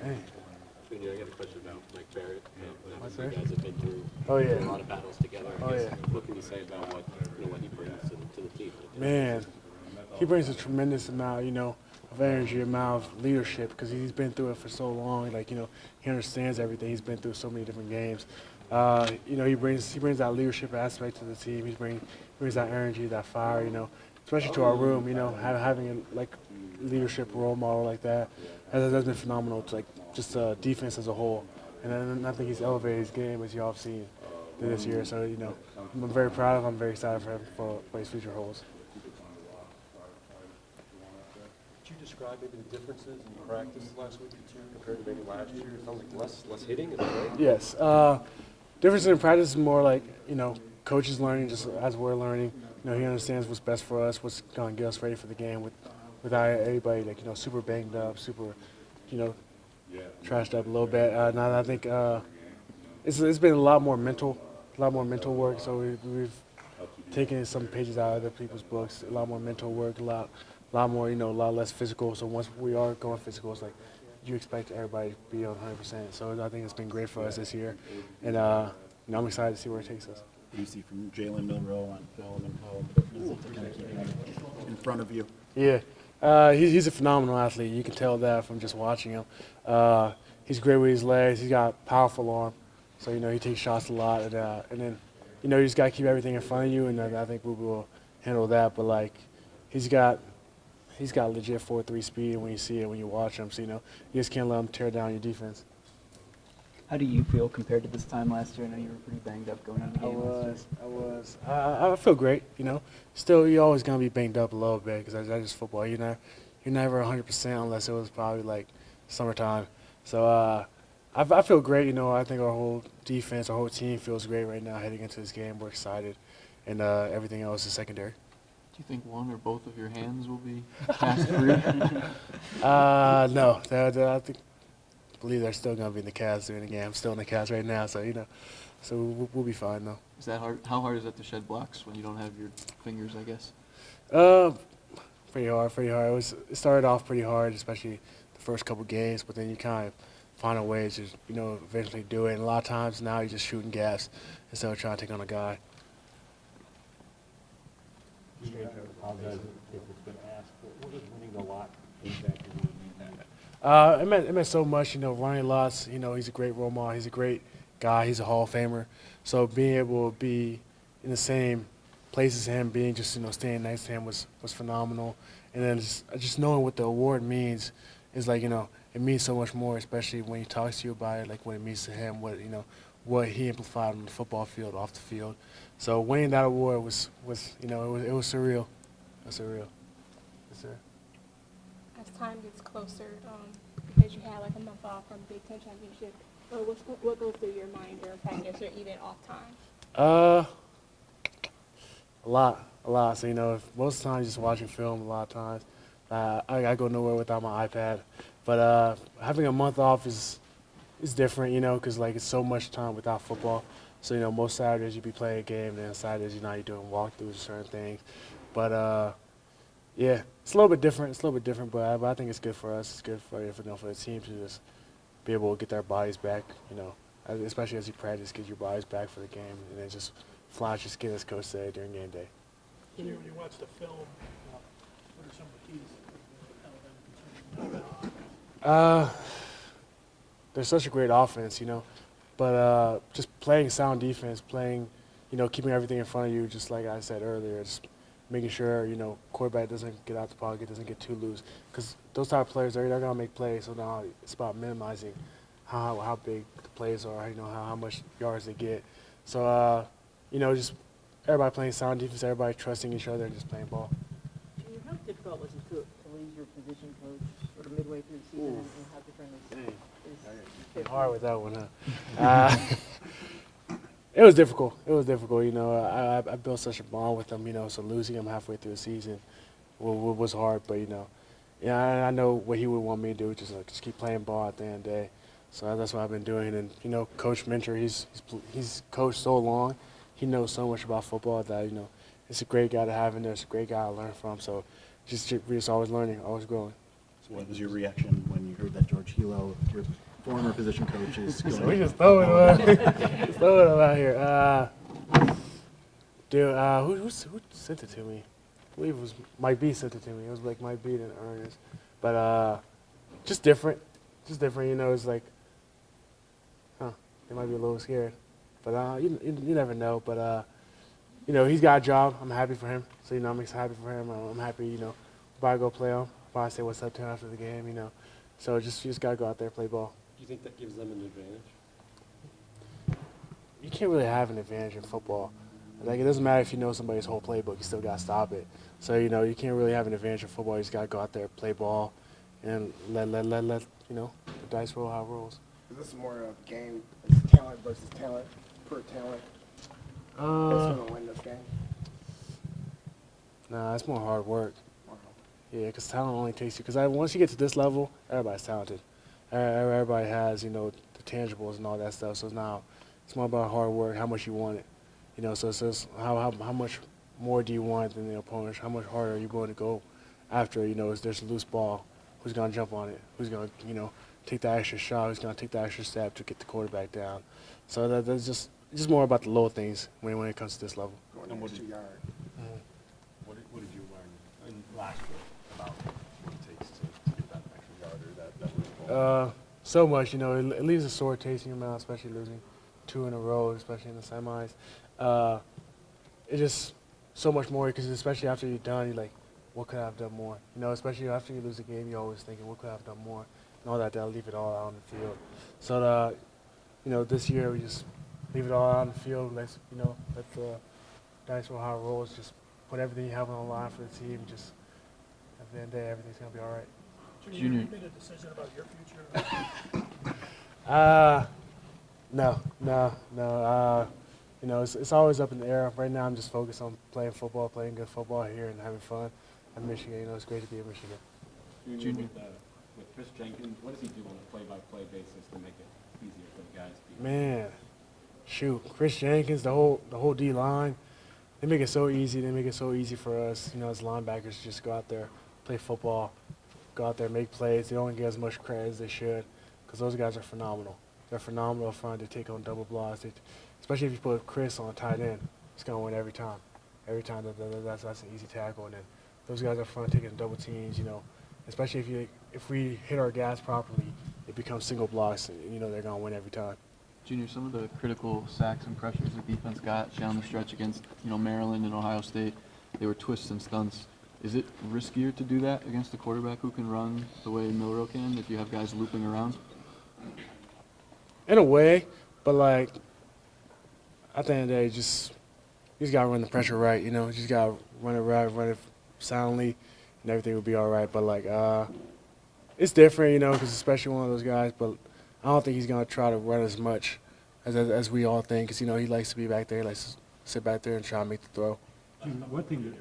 Junior, I got a question about Mike Barrett. Sir? You guys have been through a lot of battles together. I guess, what can you say about what he brings to the team? Man, he brings a tremendous amount, of energy, amount of leadership because he's been through it for so long. Like, he understands everything. He's been through so many different games. He brings that leadership aspect to the team. Brings that energy, that fire, especially to our room, having a leadership role model like that has been phenomenal to just defense as a whole. And then I think he's elevated his game as you all have seen this year. So, I'm very proud of him. I'm very excited for him for his future holds. Could you describe maybe the differences in practice last week or two compared to maybe last year? It sounds like less hitting, is that right? Yes. Difference in practice is more like, coaches learning just as we're learning. He understands what's best for us, what's going to get us ready for the game without everybody, super banged up, super, trashed up a little bit. Now I think it's been a lot more mental work. So we've taken some pages out of other people's books, a lot more mental work, a lot more, a lot less physical. So once we are going physical, it's like you expect everybody to be on 100%. So I think it's been great for us this year, and I'm excited to see where it takes us. What do you see from Jalen Milroe on film and how is it to kind of keep him in front of you? Yeah, he's a phenomenal athlete. You can tell that from just watching him. He's great with his legs. He's got powerful arm, so he takes shots a lot, and then you just got to keep everything in front of you, and I think we will handle that. But he's got legit 4.3 speed when you see it, when you watch him. So you just can't let him tear down your defense. How do you feel compared to this time last year? I know you were pretty banged up going into the game last year. I was. I feel great. Still you're always gonna be banged up a little bit because that's just football. You're never 100% unless it was probably summertime. So I feel great. I think our whole defense, our whole team feels great right now heading into this game. We're excited, and everything else is secondary. Do you think one or both of your hands will be passed through? No, I believe they're still going to be in the cast during the game. I'm still in the cast right now, so so we'll be fine though. Is that hard? How hard is that to shed blocks when you don't have your fingers, I guess? Pretty hard. It started off pretty hard, especially the first couple games, but then you kind of find a way to eventually do it. And a lot of times now you're just shooting gaps instead of trying to take on a guy. Apologize if it's been asked, but what does winning the lot impact you? It meant so much, running lots. He's a great role model. He's a great guy. He's a Hall of Famer. So being able to be in the same place as him, being just staying next to him was phenomenal. And then just knowing what the award means is it means so much more, especially when he talks to you about it, what it means to him, what he amplified on the football field, off the field. So winning that award was it was surreal. It was surreal. Yes, sir. As time gets closer, because you had a month off from Big Ten championship, what goes through your mind during practice or even off time? A lot. So most of the time just watching film. A lot of times, I go nowhere without my iPad. But having a month off is different, because it's so much time without football. So most Saturdays you be playing a game, and then Saturdays you're doing walkthroughs of certain things. But yeah, it's a little bit different. But I think it's good for us. It's good for the team to just be able to get their bodies back. Especially as you practice, get your bodies back for the game, and then just flash your skin, as Coach said, during game day. When you watch the film, what are some of the keys? They're such a great offense, but just playing sound defense, keeping everything in front of you, just like I said earlier, just making sure, quarterback doesn't get out the pocket, doesn't get too loose. Because those type of players, they're going to make plays, so now it's about minimizing how big the plays are, how much yards they get. So, just everybody playing sound defense, everybody trusting each other and just playing ball. Junior, how difficult was it to leave your position coach sort of midway through the season and how different is hard with that one, huh? It was difficult. I built such a bond with him, so losing him halfway through the season was hard. But, I know what he would want me to do, just keep playing ball at the end of the day. So that's what I've been doing. And, Coach Minter, he's coached so long. He knows so much about football that, it's a great guy to have in there. It's a great guy to learn from. So we're just always learning, always growing. So what was your reaction when you heard that George Hilo, your former position coach, is going. We just throwing him out here. Just throwing him out here. Dude, who sent it to me? I believe it was Mike B sent it to me. It was like Mike B and Ernest. But just different. Just different, you know, it's like, they might be a little scared. But you never know. But, you know, he's got a job. I'm happy for him. So, you know, I'm happy for him. I'm happy, you know, if I go play him, if I say what's up to him after the game, you know. So you just got to go out there and play ball. Do you think that gives them an advantage? You can't really have an advantage in football. Like, it doesn't matter if you know somebody's whole playbook, you still got to stop it. So, you know, you can't really have an advantage in football. You just got to go out there, play ball, and let you know, the dice roll how it rolls. Is this more of a game, it's talent versus talent, per talent? Who's going to win this game? Nah, it's more hard work. Yeah, because talent only takes you. Because once you get to this level, everybody's talented. Everybody has, you know, the tangibles and all that stuff. So now it's more about hard work, how much you want it. You know, so it's just how much more do you want than the opponent? How much harder are you going to go after, you know, if there's a loose ball? Who's going to jump on it? Who's going to, you know, take that extra shot? Who's going to take that extra step to get the quarterback down? So that's just more about the little things when it comes to this level. Going an extra yard. What did you learn in last year about what it takes to get that extra yard or that ball? So much, you know, it leaves a sore taste in your mouth, especially losing 2 in a row, especially in the semis. It's just so much more because especially after you're done, you're like, what could I have done more? You know, especially after you lose a game, you're always thinking, what could I have done more? And all that, they'll leave it all out on the field. So, you know, this year we just leave it all out on the field. Let's, you know, let the dice roll how it rolls. Just put everything you have on the line for the team. Just at the end of the day, everything's gonna be all right. Junior, you made a decision about your future? No. You know, it's always up in the air. Right now, I'm just focused on playing football, playing good football here, and having fun at Michigan. You know, it's great to be in Michigan. Junior, with Chris Jenkins, what does he do on a play-by-play basis to make it easier for the guys? Man, shoot, Chris Jenkins, the whole D line, they make it so easy. They make it so easy for us, you know, as linebackers, to just go out there, play football, go out there, make plays. They don't get as much credit as they should, because those guys are phenomenal. They're phenomenal up front. They take on double blocks. Especially if you put Chris on a tight end, he's going to win every time. Every time, that's an easy tackle. And then those guys up front taking double teams, you know, especially if we hit our gas properly, it becomes single blocks, and, you know, they're going to win every time. Junior, some of the critical sacks and pressures the defense got down the stretch against, you know, Maryland and Ohio State, they were twists and stunts. Is it riskier to do that against a quarterback who can run the way Milroe can if you have guys looping around? In a way, but, like, at the end of the day, you just got to run the pressure right, you know. You just got to run it right, run it soundly, and everything will be all right. But, like, it's different, you know, because especially one of those guys. But I don't think he's going to try to run as much as we all think, because, you know, he likes to be back there. He likes to sit back there and try to make the throw. One thing that